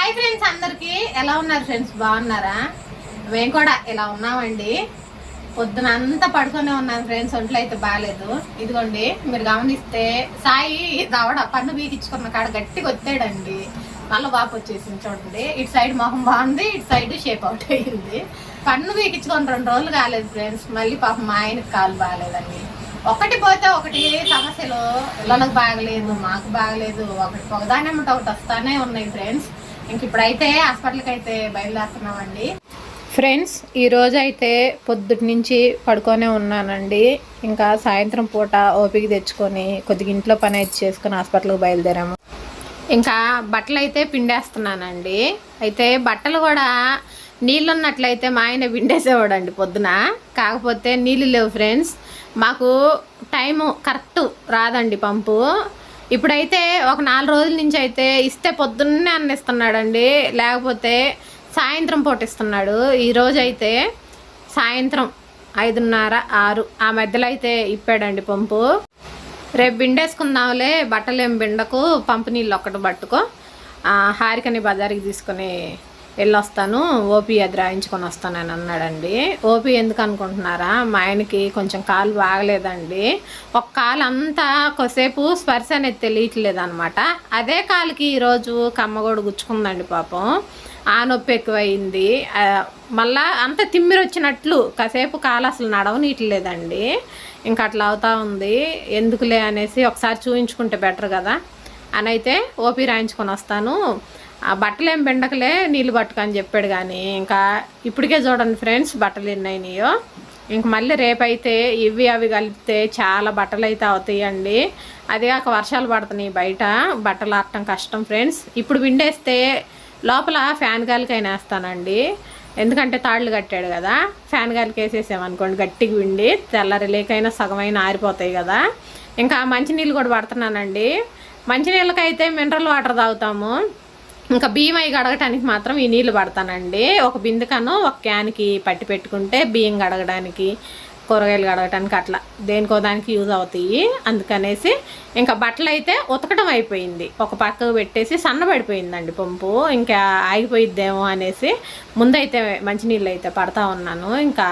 Hi friends, అందరికి ఎలా ఉన్నారు ఫ్రెండ్స్? బాగున్నారా? మేము కూడా ఇలా ఉన్నామండి. పొద్దున అంతా పడుకునే ఉన్నాను ఫ్రెండ్స్. ఒంట్లో అయితే బాగాలేదు. ఇదిగోండి, మీరు గమనిస్తే సాయి దవడ పన్ను బీకించుకున్న కాడ గట్టిగా వచ్చాడండి. మళ్ళీ వాపు వచ్చేసింది చూడండి. ఇటు సైడ్ మొహం బాగుంది, ఇటు సైడ్ షేప్ అవుట్ అయ్యింది. పన్ను బీకించుకొని 2 రోజులు కాలేదు ఫ్రెండ్స్. మళ్ళీ పాపం మా ఆయనకి కాలు బాగాలేదండి. ఒకటి పోతే ఒకటి సమస్యలు. పిల్లలకు బాగలేదు, మాకు బాగలేదు. ఒకదాని ఒకటి వస్తానే ఉన్నాయి ఫ్రెండ్స్. ఇంక ఇప్పుడైతే హాస్పిటల్కి అయితే బయలుదేరుతున్నామండి ఫ్రెండ్స్. ఈరోజు అయితే పొద్దుటి నుంచి పడుకొనే ఉన్నానండి. ఇంకా సాయంత్రం పూట ఓపిక తెచ్చుకొని కొద్దిగా ఇంట్లో పని అయితే చేసుకొని హాస్పిటల్కి బయలుదేరాము. ఇంకా బట్టలు అయితే పిండేస్తున్నానండి. అయితే బట్టలు కూడా నీళ్ళు ఉన్నట్లయితే మా ఆయన పిండేసేవాడండి పొద్దున. కాకపోతే నీళ్ళు లేవు ఫ్రెండ్స్. మాకు టైము కరెక్ట్ రాదండి పంపు. ఇప్పుడైతే ఒక 4 రోజుల నుంచి అయితే ఇస్తే పొద్దున్నే అన్నిస్తున్నాడండి, లేకపోతే సాయంత్రం పూట ఇస్తున్నాడు. ఈరోజు అయితే సాయంత్రం 5:30, 6 ఆ మధ్యలో అయితే ఇప్పాడండి పంపు. రేపు బిండేసుకుందాంలే, బట్టలు ఏం బిండకు, పంపు నీళ్ళు ఒక్కటి పట్టుకో, హారికని బజార్కి తీసుకొని వెళ్ళొస్తాను, ఓపీ అది రాయించుకొని వస్తానని అన్నాడండి. ఓపీ ఎందుకు అనుకుంటున్నారా? మా ఆయనకి కొంచెం కాలు బాగలేదండి. ఒక కాలు అంతా కొద్దిసేపు స్పర్శ అనేది తెలియట్లేదు అనమాట. అదే కాలుకి ఈరోజు కమ్మగోడు గుచ్చుకుందండి పాపం. ఆ నొప్పి ఎక్కువైంది. మళ్ళా అంత తిమ్మిరి వచ్చినట్లు కాసేపు కాలు అసలు నడవనీయట్లేదండి. ఇంకా అట్లా అవుతా ఉంది. ఎందుకులే అనేసి ఒకసారి చూయించుకుంటే బెటర్ కదా అని అయితే ఓపీ రాయించుకొని వస్తాను, ఆ బట్టలు ఏం బెండకలే, నీళ్ళు పట్టుకని చెప్పాడు. కానీ ఇంకా ఇప్పటికే చూడండి ఫ్రెండ్స్ బట్టలు ఎన్నైనాయో. ఇంక మళ్ళీ రేపైతే ఇవి అవి కలిపితే చాలా బట్టలు అయితే అవుతాయండి. అదే కాక వర్షాలు పడుతున్నాయి, బయట బట్టలు ఆడటం కష్టం ఫ్రెండ్స్. ఇప్పుడు విండేస్తే లోపల ఫ్యాన్ గాలికైనా వేస్తానండి, ఎందుకంటే తాళ్ళు కట్టాడు కదా. ఫ్యాన్ గాలికి వేసేసామనుకోండి గట్టిగా విండి తెల్లరి లేకైనా సగమైన ఆరిపోతాయి కదా. ఇంకా మంచినీళ్ళు కూడా పడుతున్నానండి. మంచినీళ్ళకైతే మినరల్ వాటర్ తాగుతాము. ఇంకా బియ్యం అవి గడగటానికి మాత్రం ఈ నీళ్ళు పడతానండి. ఒక బిందెకను ఒక క్యాన్కి పట్టి పెట్టుకుంటే బియ్యం గడగడానికి, కూరగాయలు గడగటానికి అట్లా దేనికో దానికి యూజ్ అవుతాయి. అందుకనేసి ఇంకా బట్టలు అయితే ఉతకడం అయిపోయింది, ఒక పక్కకు పెట్టేసి సన్నబడిపోయిందండి పంపు. ఇంకా ఆగిపోయిద్దేమో అనేసి ముందైతే మంచినీళ్ళు అయితే పడతా ఉన్నాను. ఇంకా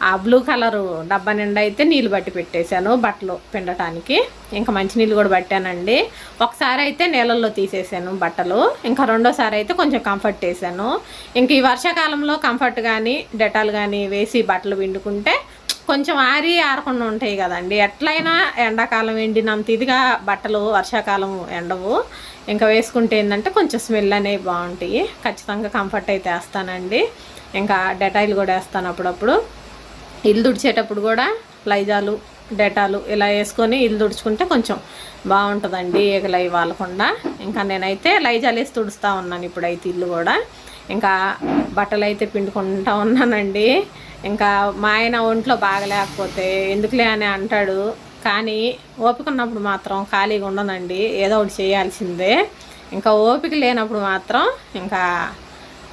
ఆ బ్లూ కలరు డబ్బా నిండా అయితే నీళ్ళు బట్టి పెట్టేశాను బట్టలు పిండటానికి. ఇంకా మంచినీళ్ళు కూడా పట్టానండి. ఒకసారి అయితే నీళ్ళల్లో తీసేసాను బట్టలు, ఇంకా రెండోసారి అయితే కొంచెం కంఫర్ట్ వేసాను. ఇంక ఈ వర్షాకాలంలో కంఫర్ట్ కానీ డెటాల్ కానీ వేసి బట్టలు పిండుకుంటే కొంచెం ఆరకుండా ఉంటాయి కదండి. ఎట్లయినా ఎండాకాలం ఎండినంత ఇదిగా బట్టలు వర్షాకాలం ఎండవు. ఇంకా వేసుకుంటే ఏంటంటే కొంచెం స్మెల్ అనేవి బాగుంటాయి. ఖచ్చితంగా కంఫర్ట్ అయితే వేస్తానండి. ఇంకా డెటాయిల్ కూడా వేస్తాను అప్పుడప్పుడు. ఇల్లు తుడిచేటప్పుడు కూడా లైజాలు, డెటాలు ఇలా వేసుకొని ఇల్లు తుడుచుకుంటే కొంచెం బాగుంటుందండి, ఈగలు అవి వాలకుండా. ఇంకా నేనైతే లైజాలు వేసి తుడుస్తూ ఉన్నాను ఇప్పుడైతే ఇల్లు కూడా. ఇంకా బట్టలు అయితే పిండుకుంటూ ఉన్నానండి. ఇంకా మా ఆయన ఒంట్లో బాగలేకపోతే ఎందుకులే అని అంటాడు, కానీ ఓపిక ఉన్నప్పుడు మాత్రం ఖాళీగా ఉండనండి, ఏదో ఒకటి చేయాల్సిందే. ఇంకా ఓపిక లేనప్పుడు మాత్రం ఇంకా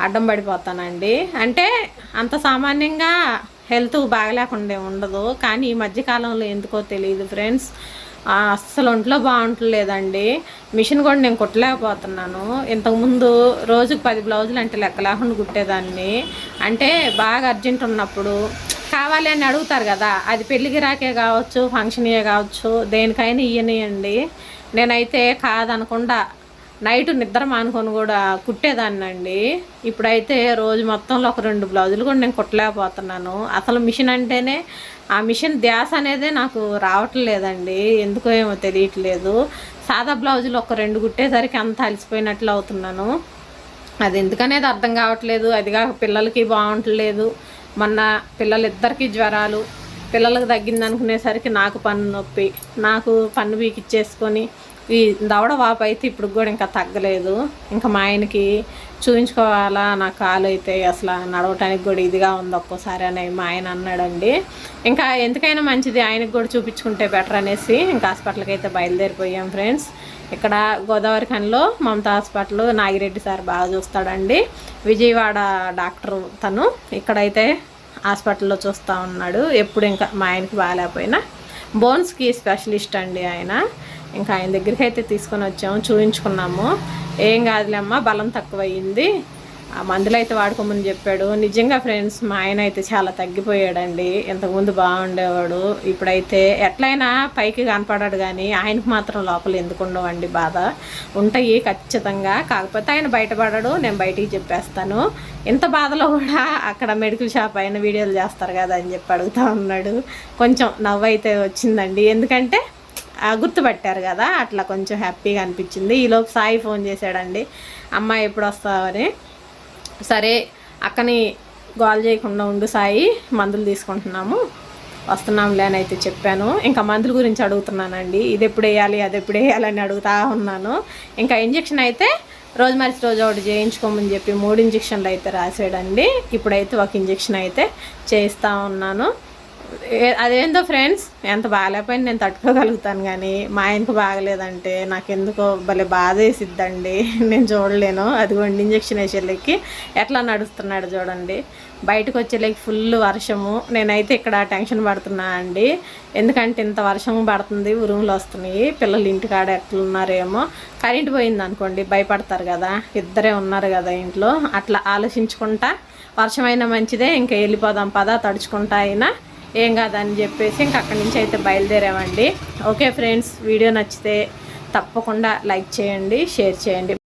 అడ్డం పడిపోతానండి. అంటే అంత సామాన్యంగా హెల్త్ బాగలేకుండా ఉండదు, కానీ ఈ మధ్యకాలంలో ఎందుకో తెలియదు ఫ్రెండ్స్, అస్సలు ఒంట్లో బాగుంటలేదండి. మిషన్ కూడా నేను కుట్టలేకపోతున్నాను. ఇంతకుముందు రోజుకు 10 బ్లౌజులు అంటే లెక్క లేకుండా కుట్టేదాన్ని. అంటే బాగా అర్జెంట్ ఉన్నప్పుడు కావాలి అని అడుగుతారు కదా, అది పెళ్ళికి రాకే కావచ్చు, ఫంక్షన్యే కావచ్చు, దేనికైనా ఇయ్యనియండి. నేనైతే కాదనకుండా నైట్ నిద్ర మానుకొని కూడా కుట్టేదాన్ని అండి. ఇప్పుడైతే రోజు మొత్తంలో ఒక 2 బ్లౌజులు కూడా నేను కుట్టలేకపోతున్నాను. అసలు మిషన్ అంటేనే ఆ మిషన్ ధ్యాస అనేదే నాకు రావట్లేదండి, ఎందుకో ఏమో తెలియట్లేదు. సాదా బ్లౌజులు ఒక 2 కుట్టేసరికి అంత అలసిపోయినట్లు అవుతున్నాను. అది ఎందుకనేది అర్థం కావట్లేదు. అదిగా పిల్లలకి బాగుంటలేదు. మొన్న పిల్లలిద్దరికీ జ్వరాలు, పిల్లలకు తగ్గింది అనుకునేసరికి నాకు పన్ను నొప్పి, నాకు పన్ను బీకిచ్చేసుకొని ఈ దవడ వాపు అయితే ఇప్పుడు కూడా ఇంకా తగ్గలేదు. ఇంకా మా ఆయనకి చూపించుకోవాలా, నా కాలు అయితే అసలు నడవటానికి కూడా ఇదిగా ఉంది ఒక్కోసారి అని మా ఆయన అన్నాడండి. ఇంకా ఎందుకైనా మంచిది ఆయనకు కూడా చూపించుకుంటే బెటర్ అనేసి ఇంకా హాస్పిటల్కి అయితే బయలుదేరిపోయాం ఫ్రెండ్స్. ఇక్కడ గోదావరి ఖనిలో మమతా హాస్పిటల్, నాగిరెడ్డి సార్ బాగా చూస్తాడండి, విజయవాడ డాక్టరు తను. ఇక్కడైతే హాస్పిటల్లో చూస్తూ ఉన్నాడు ఎప్పుడు. ఇంకా మా ఆయనకి బాగాలేకపోయినా బోన్స్కి స్పెషలిస్ట్ అండి ఆయన. ఇంకా ఆయన దగ్గరికి అయితే తీసుకొని వచ్చాము, చూపించుకున్నాము. ఏం కాదులేమ్మా, బలం తక్కువ అయ్యింది, ఆ మందులు అయితే వాడుకోమని చెప్పాడు. నిజంగా ఫ్రెండ్స్ మా ఆయన అయితే చాలా తగ్గిపోయాడండి. ఇంతకుముందు బాగుండేవాడు, ఇప్పుడైతే ఎట్లయినా పైకి కనపడాడు కానీ ఆయనకు మాత్రం లోపల ఎందుకు ఉండవండి, బాధ ఉంటాయి ఖచ్చితంగా. కాకపోతే ఆయన బయటపడాడు, నేను బయటికి చెప్పేస్తాను. ఇంత బాధలో కూడా అక్కడ మెడికల్ షాప్ అయిన వీడియోలు చేస్తారు కదా అని చెప్పి అడుగుతూ ఉన్నాడు. కొంచెం నవ్వు అయితే వచ్చిందండి, ఎందుకంటే గుర్తుపట్టారు కదా, అట్లా కొంచెం హ్యాపీగా అనిపించింది. ఈలోపు సాయి ఫోన్ చేశాడండి, అమ్మ ఎప్పుడు వస్తావని. సరే అక్కని గోల్ చేయకుండా ఉండు సాయి, మందులు తీసుకుంటున్నాము, వస్తున్నాంలే అని అయితే చెప్పాను. ఇంకా మందుల గురించి అడుగుతున్నానండి, ఇది ఎప్పుడు వేయాలి అది ఎప్పుడు వేయాలని అడుగుతూ ఉన్నాను. ఇంకా ఇంజక్షన్ అయితే రోజు మరిచి రోజు ఒకటి చేయించుకోమని చెప్పి 3 ఇంజక్షన్లు అయితే రాసాడండి. ఇప్పుడైతే ఒక ఇంజక్షన్ అయితే చేయిస్తూ ఉన్నాను. అదేందో ఫ్రెండ్స్, ఎంత బాగాలేకపోయినా నేను తట్టుకోగలుగుతాను, కానీ మా ఆయనకు బాగలేదంటే నాకెందుకో భలే బాధ వేసిద్దండి, నేను చూడలేను. అదిగోండి ఇంజక్షన్ వేసేళ్ళకి ఎట్లా నడుస్తున్నాడు చూడండి. బయటకు వచ్చేళ్ళకి ఫుల్ వర్షము, నేనైతే ఇక్కడ టెన్షన్ పడుతున్నా అండి, ఎందుకంటే ఇంత వర్షం పడుతుంది, ఉరుములు వస్తున్నాయి, పిల్లలు ఇంటికాడ ఎట్లున్నారేమో, కరెంట్ పోయింది అనుకోండి భయపడతారు కదా, ఇద్దరే ఉన్నారు కదా ఇంట్లో, అట్లా ఆలోచించుకుంటా వర్షమైనా మంచిదే, ఇంకా వెళ్ళిపోదాం పదా తడుచుకుంటా అయినా ఏం కాదని చెప్పేసి ఇంక అక్కడి నుంచి అయితే బయలుదేరామండి. ఓకే ఫ్రెండ్స్, వీడియో నచ్చితే తప్పకుండా లైక్ చేయండి, షేర్ చేయండి.